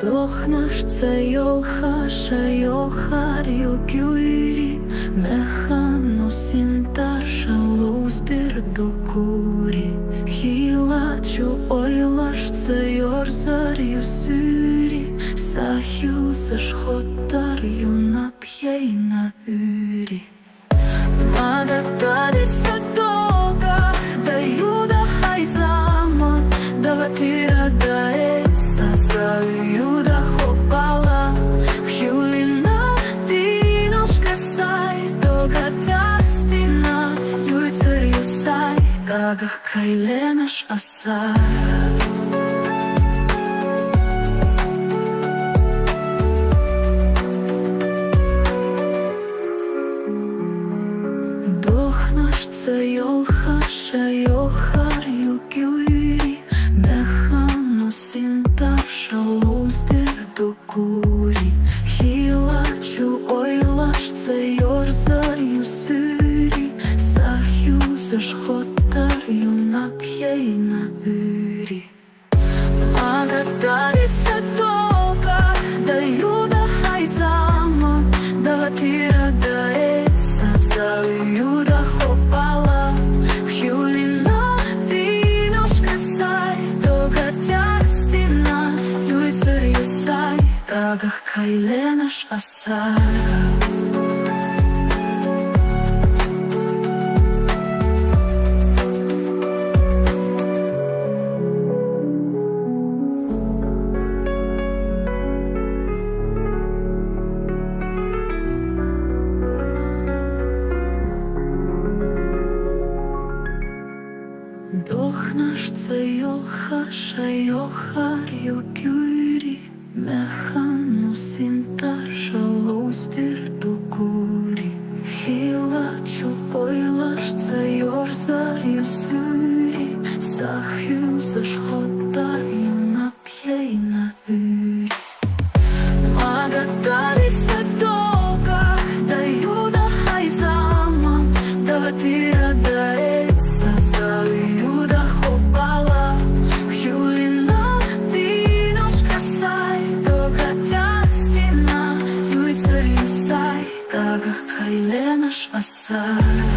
Doch nash yolha shayolhar yukiri Mechano sintar shalus dirdokuri Hilachu oylash yorзар юсюри Сахюзаш хоттар юнапьейна üri Магатади сатога да юда хайзама Даватира даеца за юда хопала Хюлина диношка сай Тога тастина юйцер юсай Гагах кайленаш асар Yolha shayolhar yukiri Mechano sintar shalus dirdokuri Hilachu oylash yorзар юсюри Сахюзаш хоттар юнапьейна üri Магатади сатога да юда хайзама Даватира даеца за юда хопала Хюлина диношка сай Тога тястина юйцер юсай Гагах кайленаш асар Doch nash yolha shayolhar yukiri Mechano sintar shalus dirdokuri Hilachu oylash yorзар юсюри Сахюзаш хоттар юнапьейна üri Магатади сатога да юда хайзама Даватира даеца за юда хопала Хюлина диношка сай Тога тястина юйцер юсай Гагах кайленаш асар